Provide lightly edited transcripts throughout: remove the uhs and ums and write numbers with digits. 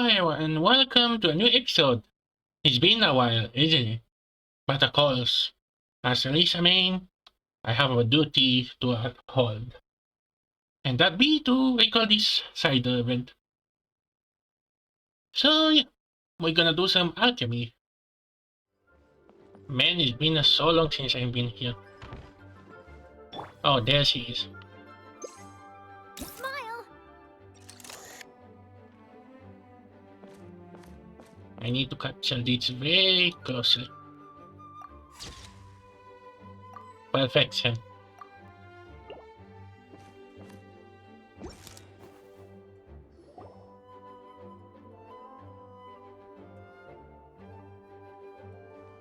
Hello and welcome to a new episode. It's been a while, isn't it? But of course, as Lisa main, I have a duty to uphold. And that be to record this side event. So yeah, we're gonna do some alchemy. Man, it's been so long since I've been here. Oh, there she is. Smile! I need to capture this very closely. Perfection.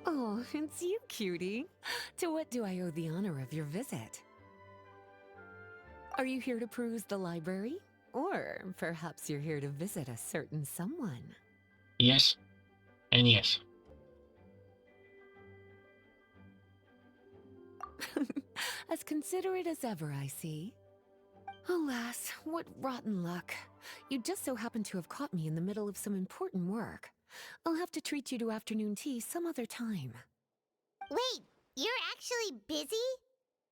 Oh, it's you, cutie. To what do I owe the honor of your visit? Are you here to peruse the library? Or perhaps you're here to visit a certain someone? Yes, and yes. As considerate as ever, I see. Alas, what rotten luck. You just so happen to have caught me in the middle of some important work. I'll have to treat you to afternoon tea some other time. Wait, you're actually busy?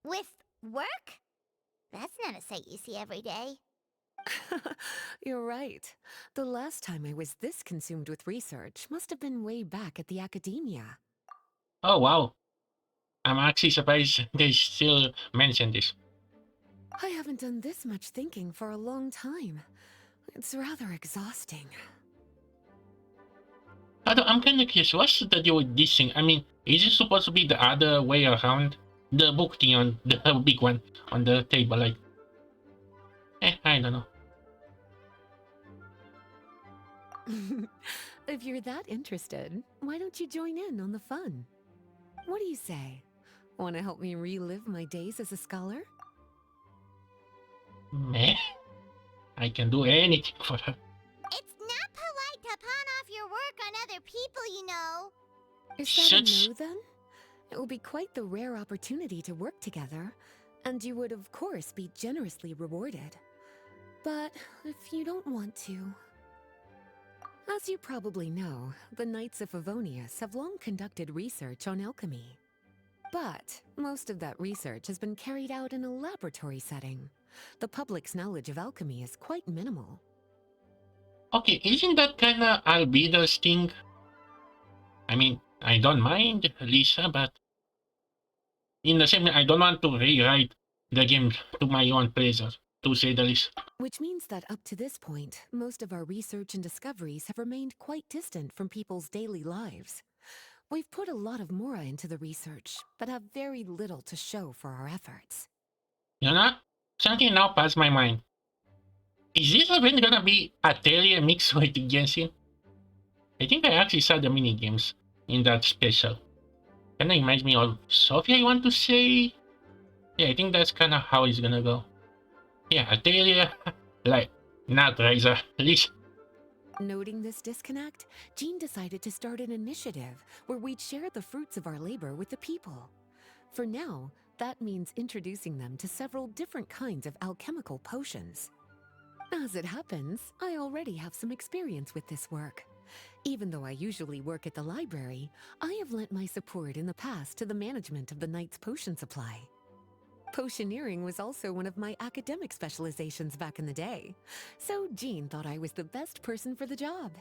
With work? That's not a sight you see every day. You're right. The last time I was this consumed with research must have been way back at the academia. Oh wow. I'm actually surprised they still mention this. I haven't done this much thinking for a long time. It's rather exhausting. Although I'm kind of curious, what's the deal with this thing? I mean, is it supposed to be the other way around? The book thing on the big one on the table, like, I don't know. If you're that interested, why don't you join in on the fun? What do you say? Want to help me relive my days as a scholar? Meh. I can do anything for her. It's not polite to pawn off your work on other people, you know. Is that Shush. a no then? It will be quite the rare opportunity to work together, and you would of course be generously rewarded. But if you don't want to... As you probably know, the Knights of Favonius have long conducted research on alchemy. But most of that research has been carried out in a laboratory setting. The public's knowledge of alchemy is quite minimal. Okay, isn't that kind of Albedo's thing? I mean, I don't mind, Lisa, but in the same way, I don't want to rewrite the game to my own pleasure, to say the least. Which means that up to this point, most of our research and discoveries have remained quite distant from people's daily lives. We've put a lot of Mora into the research, but have very little to show for our efforts. You know, something now passed my mind. Is this event gonna be Atelier mixed with Genshin? I think I actually saw the mini games in that special. Kinda reminds me of Sophia, I want to say. Yeah, I think that's kinda how it's gonna go. Yeah, Atelier, like, not Riser, at least. Noting this disconnect, Jean decided to start an initiative where we'd share the fruits of our labor with the people. For now, that means introducing them to several different kinds of alchemical potions. As it happens, I already have some experience with this work. Even though I usually work at the library, I have lent my support in the past to the management of the Knight's potion supply. Potioneering was also one of my academic specializations back in the day, so Jean thought I was the best person for the job.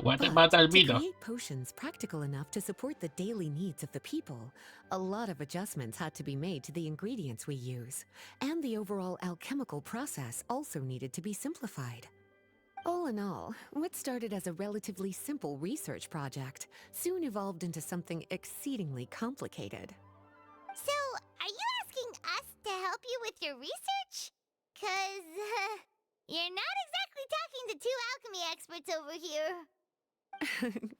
What But about to Albedo? create potions practical enough to support the daily needs of the people, a lot of adjustments had to be made to the ingredients we use, and the overall alchemical process also needed to be simplified. All in all, what started as a relatively simple research project soon evolved into something exceedingly complicated. So, are you asking us to help you with your research? 'Cause, you're not exactly talking to two alchemy experts over here.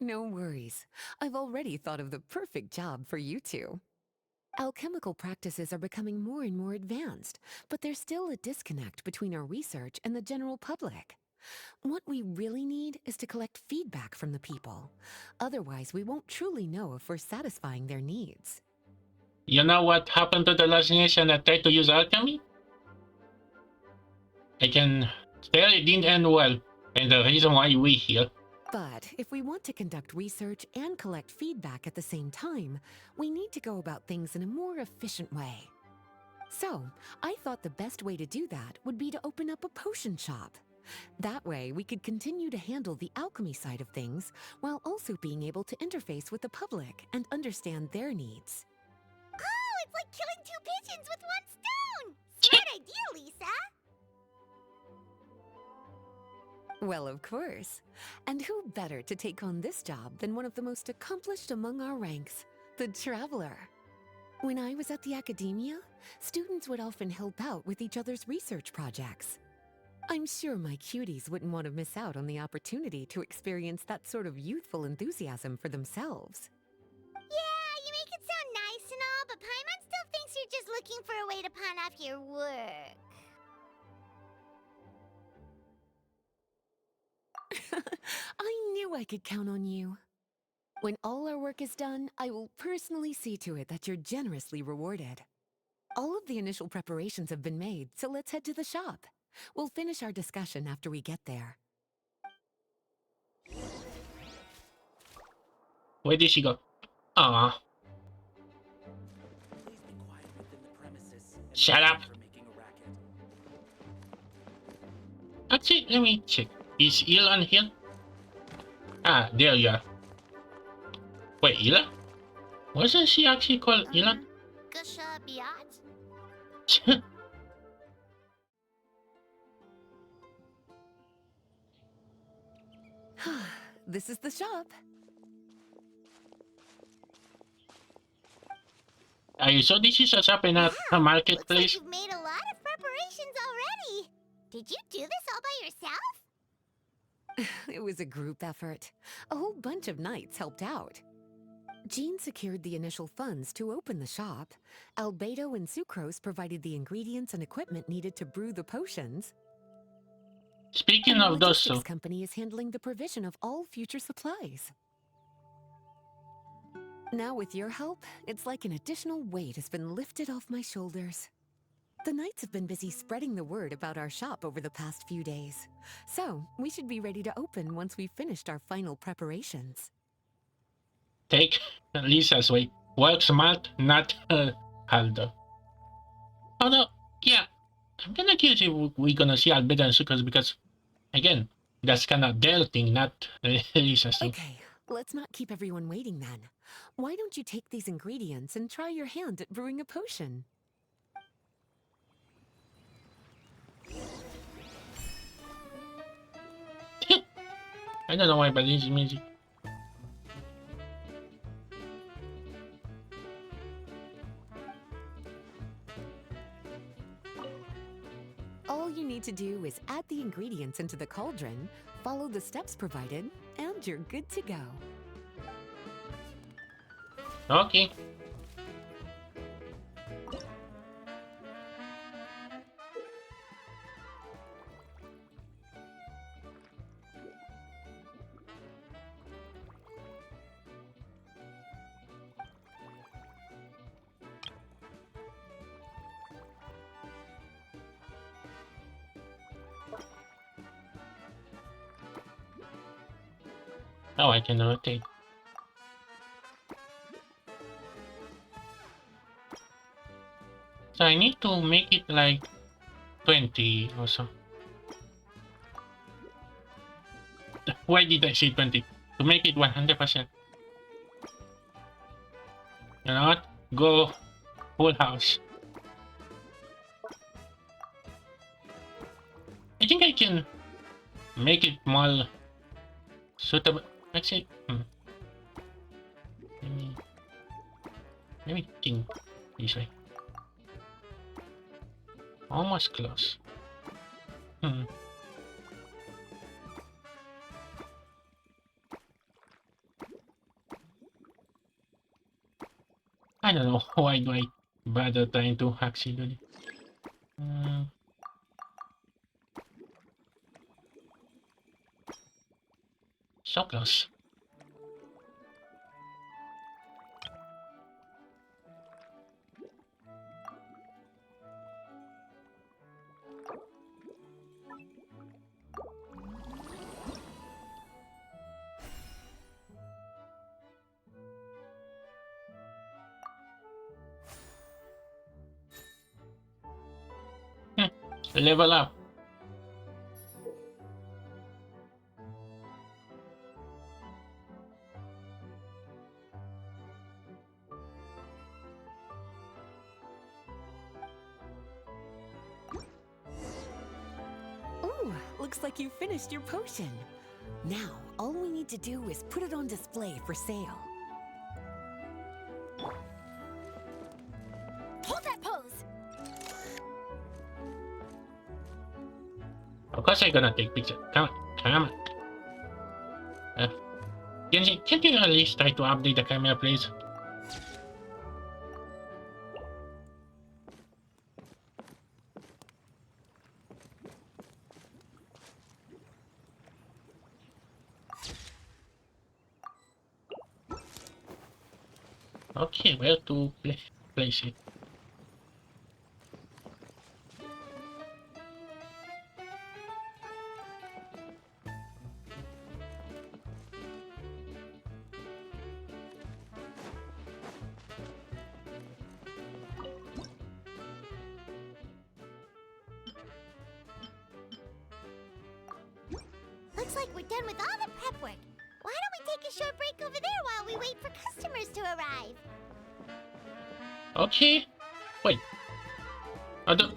No worries. I've already thought of the perfect job for you two. Alchemical practices are becoming more and more advanced, but there's still a disconnect between our research and the general public. What we really need is to collect feedback from the people. Otherwise, we won't truly know if we're satisfying their needs. You know what happened to the last nation that tried to use alchemy? I can tell it didn't end well, and the reason why we here But if we want to conduct research and collect feedback at the same time, we need to go about things in a more efficient way. So, I thought the best way to do that would be to open up a potion shop. That way, we could continue to handle the alchemy side of things while also being able to interface with the public and understand their needs. Oh, it's like killing two pigeons with one stone! Smart idea, Lisa! Well, of course. And who better to take on this job than one of the most accomplished among our ranks, the Traveler? When I was at the academia, students would often help out with each other's research projects. I'm sure my cuties wouldn't want to miss out on the opportunity to experience that sort of youthful enthusiasm for themselves. Yeah, you make it sound nice and all, but Paimon still thinks you're just looking for a way to pawn off your work. I knew I could count on you. When all our work is done, I will personally see to it that you're generously rewarded. All of the initial preparations have been made, so let's head to the shop. We'll finish our discussion after we get there. Where did she go? Ah, Please be quiet within the premises and shut up. for making a racket. Actually, let me check. Is Ilan here? Ah, there you are. Wait, Ilan? Wasn't she actually called Ilan? Gusha Biat? This is the shop. Are you sure this is a shop and not a Looks like marketplace? you've made a lot of preparations already. Did you do this all by yourself? It was a group effort. A whole bunch of knights helped out. Jean secured the initial funds to open the shop. Albedo and Sucrose provided the ingredients and equipment needed to brew the potions. Speaking And the of those logistics two, company is handling the provision of all future supplies. Now with your help, it's like an additional weight has been lifted off my shoulders. The knights have been busy spreading the word about our shop over the past few days. So, we should be ready to open once we've finished our final preparations. take Lisa's way. Work smart, not harder. Although, yeah, I'm kinda curious if we're gonna see Albedo and Sucrose because, again, that's kinda their thing, not Lisa's thing. Okay, let's not keep everyone waiting then. Why don't you take these ingredients and try your hand at brewing a potion? I don't know why, but this music. All you need to do is add the ingredients into the cauldron, follow the steps provided, and you're good to go. Okay. Oh, I can rotate. So I need to make it like 20 or so. Why did I say 20? To make it 100%. You know what? Go full house. I think I can make it more suitable. Actually, let me think this way. Almost close. I don't know why do I bother trying to actually do it. So close. Level up. Ooh, looks like you finished your potion. Now, all we need to do is put it on display for sale. Hold that pose! Of course I'm gonna take picture. Come on. Genshin, can't you at least try to update the camera, please? Okay, where to place it? Looks like we're done with all the prep work. Why don't we take a short break over there while we wait for customers to arrive? Okay. Wait. I don't.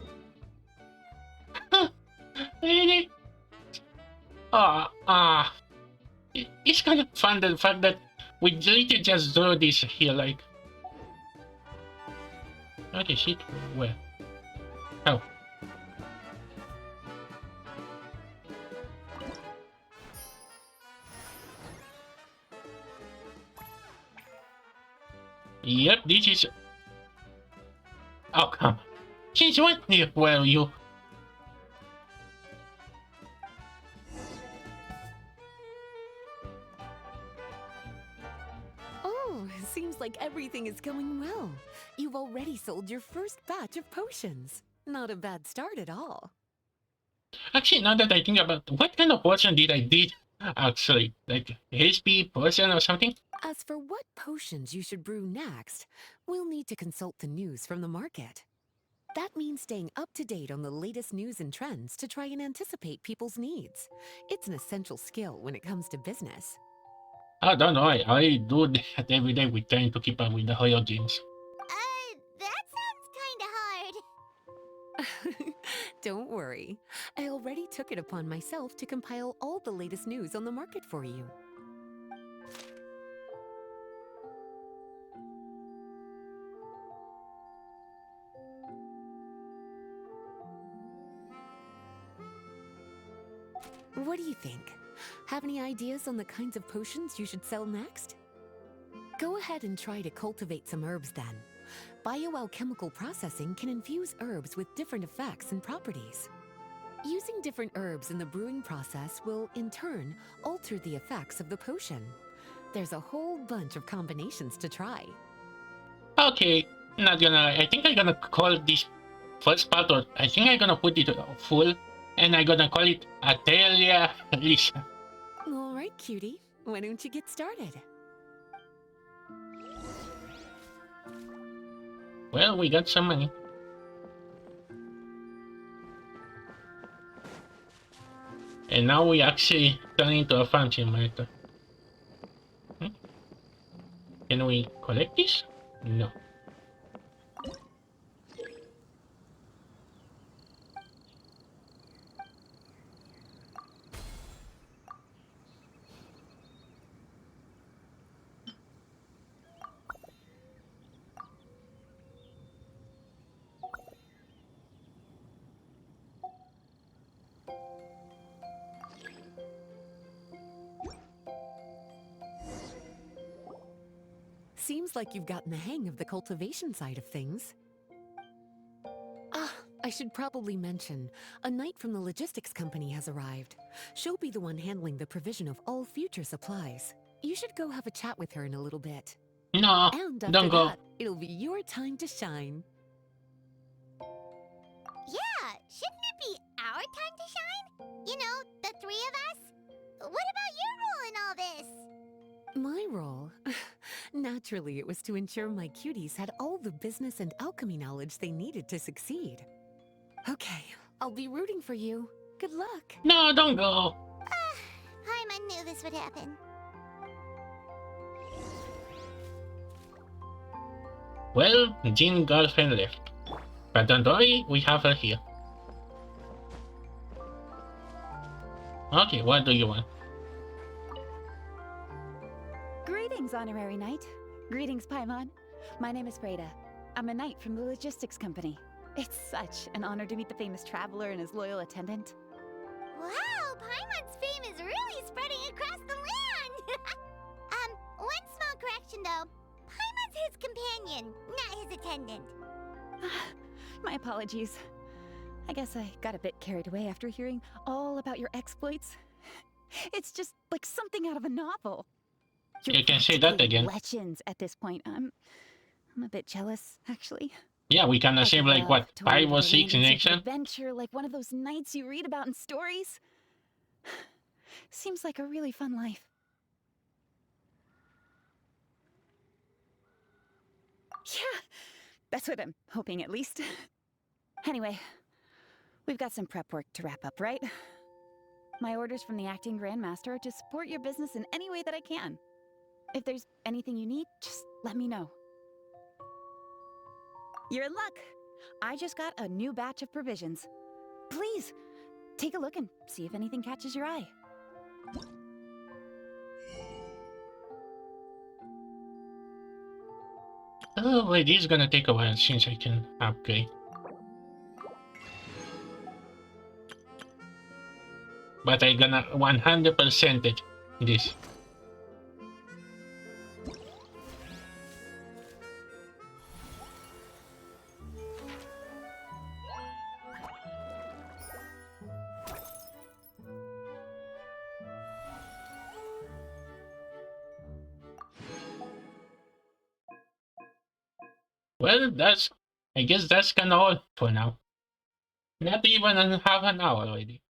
Really? It's kind of fun the fact that we literally just do this here, like. Okay, shit. Where? Oh. Yep, this is. Oh, come on. Since when were you? Oh, seems like everything is going well. You've already sold your first batch of potions. Not a bad start at all. Actually, now that I think about what kind of potion did I did, actually, like HP potion or something? As for what potions you should brew next, we'll need to consult the news from the market. That means staying up to date on the latest news and trends to try and anticipate people's needs. It's an essential skill when it comes to business. I don't know. I do that every day with trying to keep up with the Hoyo games. That sounds kinda hard. Don't worry. I already took it upon myself to compile all the latest news on the market for you. What do you think? Have any ideas on the kinds of potions you should sell next? Go ahead and try to cultivate some herbs then. Bioalchemical processing can infuse herbs with different effects and properties. Using different herbs in the brewing process will, in turn, alter the effects of the potion. There's a whole bunch of combinations to try. Okay, not gonna lie. I think I'm gonna call this first part, or I think I'm gonna put it full, and I'm gonna call it Atelier Lisa. All right, cutie. Why don't you get started? Well, we got some money. And now we actually turn into a farm simulator. Can we collect this? No. Seems like you've gotten the hang of the cultivation side of things. Ah, I should probably mention, a knight from the logistics company has arrived. She'll be the one handling the provision of all future supplies. You should go have a chat with her in a little bit. No, And don't after go. that, it'll be your time to shine. Yeah, shouldn't it be our time to shine? You know, the three of us? What about your role in all this? My role? Naturally, it was to ensure my cuties had all the business and alchemy knowledge they needed to succeed. Okay, I'll be rooting for you. Good luck. No, don't go. Paimon knew this would happen. Well, Jean's girlfriend left. But don't worry, we have her here. Okay, what do you want? Greetings, Honorary Knight. Greetings, Paimon. My name is Breda. I'm a knight from the logistics company. It's such an honor to meet the famous traveler and his loyal attendant. Wow, Paimon's fame is really spreading across the land! One small correction though. Paimon's his companion, not his attendant. My apologies. I guess I got a bit carried away after hearing all about your exploits. It's just like something out of a novel. You can say that again. Legends at this point. I'm a bit jealous, actually. Yeah, we can I'd save like love what, to 5 live or a 6 in random action? adventure like one of those knights you read about in stories. Seems like a really fun life. Yeah, that's what I'm hoping at least. Anyway, we've got some prep work to wrap up, right? My orders from the acting grandmaster are to support your business in any way that I can. If there's anything you need, just let me know. You're in luck. I just got a new batch of provisions. Please, take a look and see if anything catches your eye. Oh wait, this is gonna take a while since I can upgrade. But I gonna 100% it this. Well, I guess that's kinda all for now. Not even half an hour already.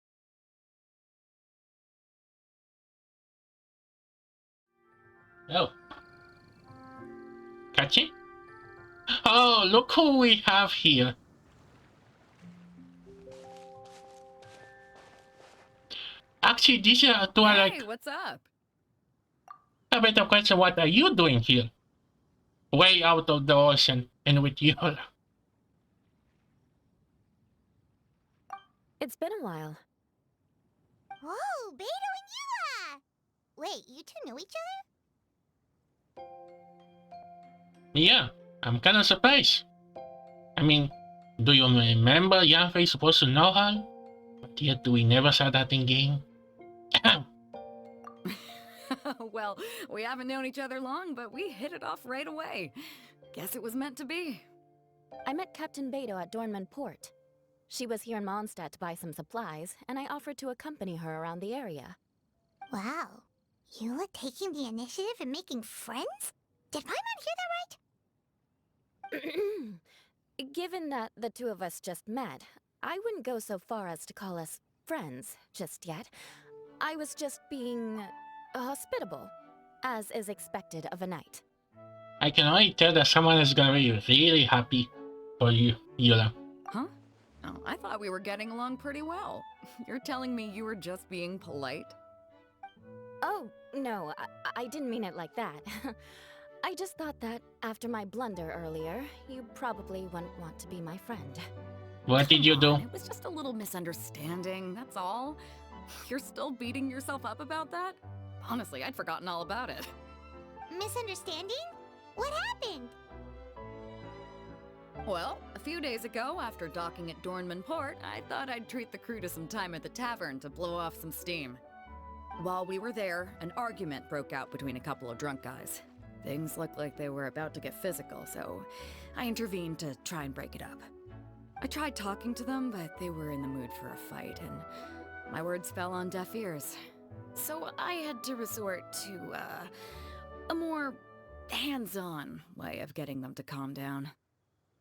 Oh. Catchy? Oh, look who we have here. Actually, these are two are like Hey, what's up? a better question. What are you doing here? Way out of the ocean and with you. It's been a while. Whoa, Beto and Eula! Wait, you two knew each other? Yeah, I'm kinda surprised. I mean, do you remember Yanfei supposed to know her? But yet we never saw that in game. Well, we haven't known each other long, but we hit it off right away. Guess it was meant to be. I met Captain Beto at Dornman Port. She was here in Mondstadt to buy some supplies, and I offered to accompany her around the area. Wow. Eula taking the initiative and making friends? Did Paimon hear that right? Given that the two of us just met, I wouldn't go so far as to call us friends just yet. I was just being hospitable, as is expected of a knight. I can already tell that someone is gonna be really happy for you, Eula. Huh? Oh, I thought we were getting along pretty well. You're telling me you were just being polite? Oh, no, I didn't mean it like that. I just thought that after my blunder earlier, you probably wouldn't want to be my friend. What did you Come do? on, it was just a little misunderstanding, that's all. You're still beating yourself up about that? Honestly, I'd forgotten all about it. Misunderstanding? What happened? Well, a few days ago, after docking at Dornman Port, I thought I'd treat the crew to some time at the tavern to blow off some steam. While we were there, an argument broke out between a couple of drunk guys. Things looked like they were about to get physical, so I intervened to try and break it up. I tried talking to them, but they were in the mood for a fight, and my words fell on deaf ears. So I had to resort to, a more hands-on way of getting them to calm down.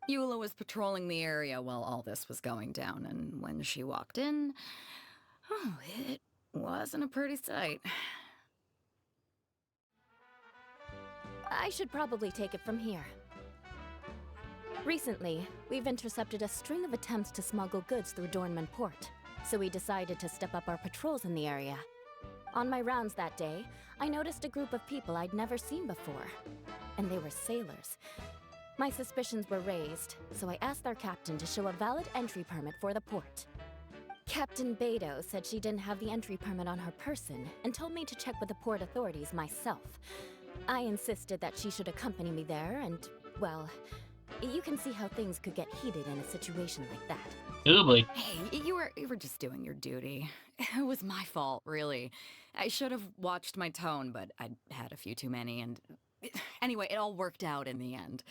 Eula was patrolling the area while all this was going down, and when she walked in, oh, it wasn't a pretty sight. I should probably take it from here. Recently, we've intercepted a string of attempts to smuggle goods through Dornman Port, so we decided to step up our patrols in the area. On my rounds that day, I noticed a group of people I'd never seen before, and they were sailors. My suspicions were raised, so I asked our captain to show a valid entry permit for the port. Captain Beto said she didn't have the entry permit on her person and told me to check with the port authorities myself. I insisted that she should accompany me there, and, well, you can see how things could get heated in a situation like that. Oh boy. Hey, you were just doing your duty. It was my fault, really. I should have watched my tone, but I'd had a few too many, and anyway, it all worked out in the end.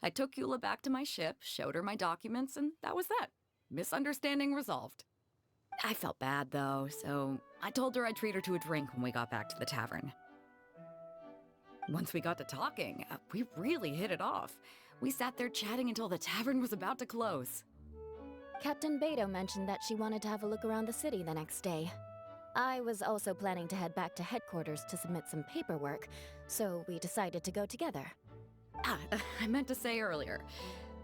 I took Eula back to my ship, showed her my documents, and that was that. Misunderstanding resolved. I felt bad, though, so I told her I'd treat her to a drink when we got back to the tavern. Once we got to talking, we really hit it off. We sat there chatting until the tavern was about to close. Captain Beto mentioned that she wanted to have a look around the city the next day. I was also planning to head back to headquarters to submit some paperwork, so we decided to go together. I meant to say earlier,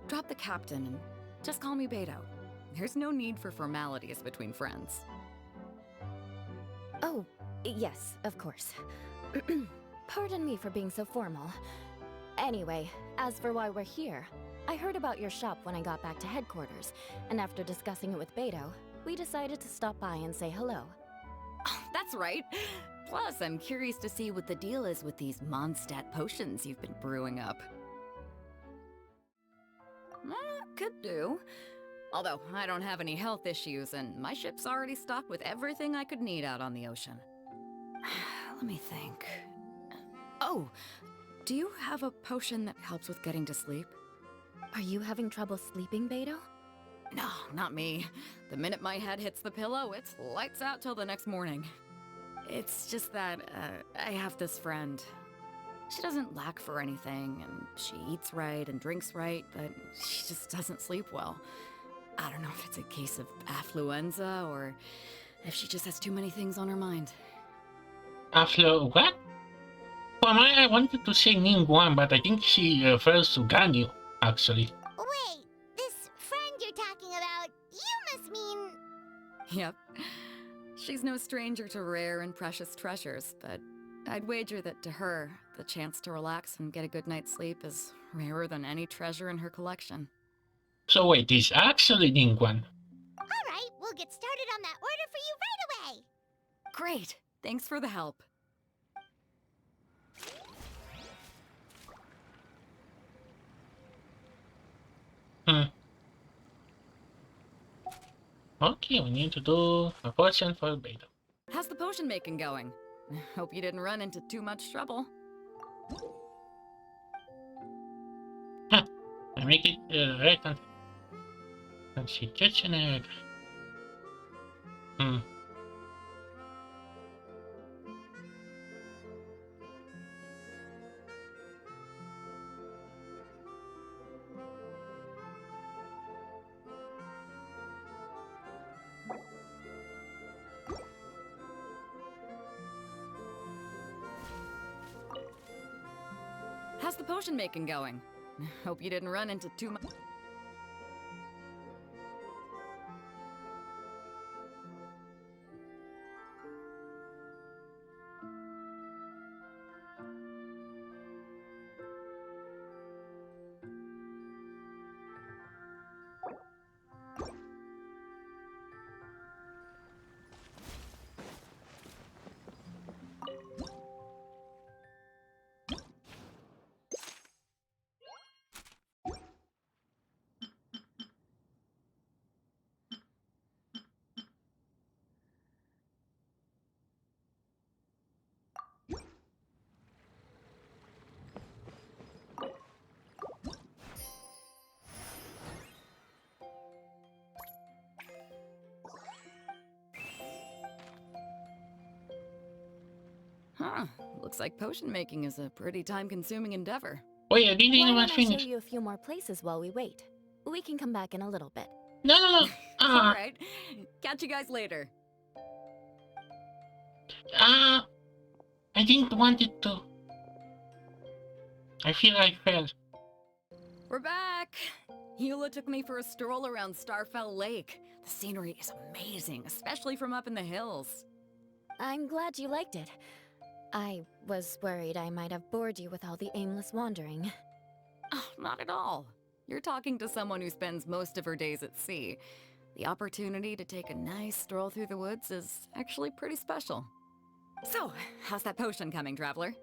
drop the captain and just call me Beto. There's no need for formalities between friends. Oh, yes, of course. Pardon me for being so formal. Anyway, as for why we're here, I heard about your shop when I got back to headquarters, and after discussing it with Beto, we decided to stop by and say hello. Oh, that's right. Plus, I'm curious to see what the deal is with these Mondstadt potions you've been brewing up. Could do. Although, I don't have any health issues, and my ship's already stocked with everything I could need out on the ocean. Let me think. Oh, do you have a potion that helps with getting to sleep? Are you having trouble sleeping, Beto? No, not me. The minute my head hits the pillow, it's lights out till the next morning. It's just that, I have this friend. She doesn't lack for anything, and she eats right and drinks right, but she just doesn't sleep well. I don't know if it's a case of affluenza, or if she just has too many things on her mind. What? Well, I wanted to say Ningguang, but I think she refers to Ganyu, actually. Wait, this friend you're talking about, you must mean... Yep. She's no stranger to rare and precious treasures, but I'd wager that to her, the chance to relax and get a good night's sleep is rarer than any treasure in her collection. So wait, it's actually Ningguang. Alright, we'll get started on that order for you right away! Great! Thanks for the help. Okay, we need to do a potion for Beto. How's the potion making going? Hope you didn't run into too much trouble. I make it right on. Let's see, kitchen egg. How's the potion making going? Hope you didn't run into too much. Huh. Looks like potion making is a pretty time-consuming endeavor. Wait, I didn't Why even don't I show finish. you a few more places while we wait? We can come back in a little bit. No. Alright. Catch you guys later. I didn't want it to. I feel I failed. We're back! Eula took me for a stroll around Starfell Lake. The scenery is amazing, especially from up in the hills. I'm glad you liked it. I was worried I might have bored you with all the aimless wandering. Oh, not at all. You're talking to someone who spends most of her days at sea. The opportunity to take a nice stroll through the woods is actually pretty special. So, how's that potion coming, Traveler?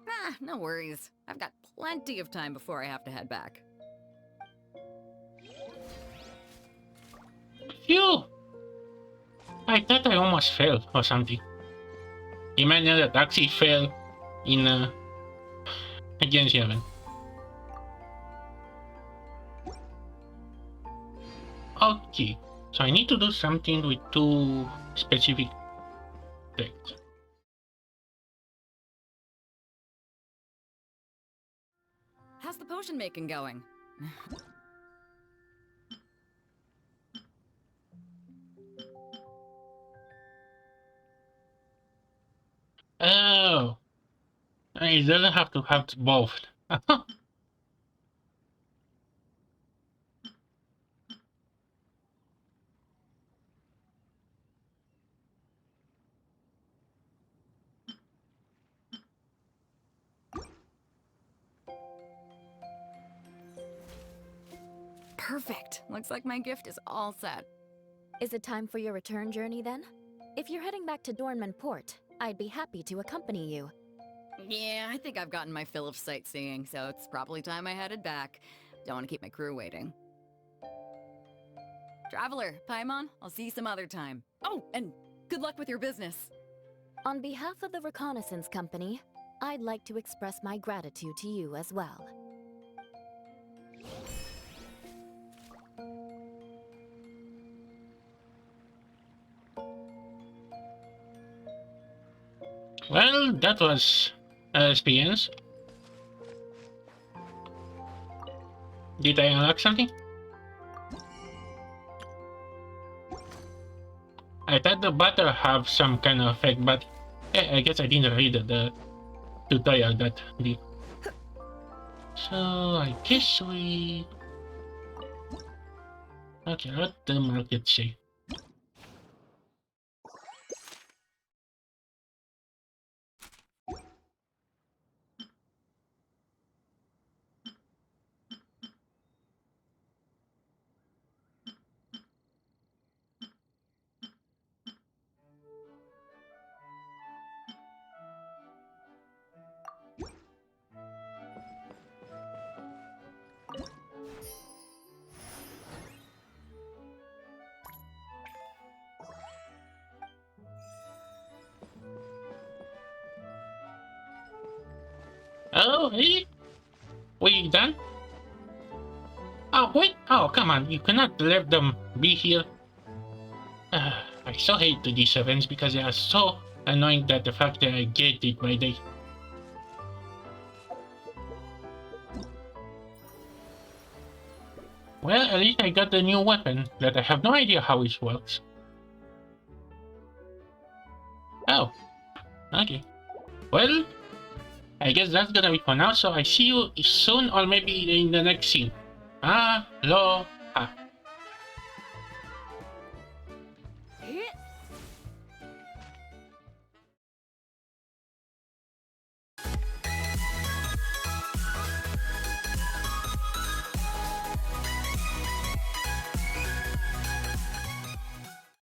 Ah, no worries. I've got plenty of time before I have to head back. Phew! I thought I almost fell or something. Imagine that actually fell in Genshin event. Okay, so I need to do something with 2 specific things. How's the potion making going? Oh, it doesn't have to have both. Perfect. Looks like my gift is all set. Is it time for your return journey then? If you're heading back to Dornman Port, I'd be happy to accompany you. Yeah, I think I've gotten my fill of sightseeing, so it's probably time I headed back. Don't want to keep my crew waiting. Traveler, Paimon, I'll see you some other time. Oh, and good luck with your business. On behalf of the Reconnaissance Company, I'd like to express my gratitude to you as well. Well, that was an experience. Did I unlock something? I thought the butter have some kind of effect, but I guess I didn't read the tutorial that deep. So I guess we... Okay, what the market say? Oh, really? We done? Oh, wait! Oh, come on, you cannot let them be here. I so hate these events because they are so annoying that the fact that I get it by day. Well, at least I got the new weapon that I have no idea how it works. Oh, okay. Well, I guess that's gonna be for now, so I see you soon or maybe in the next scene. Hello.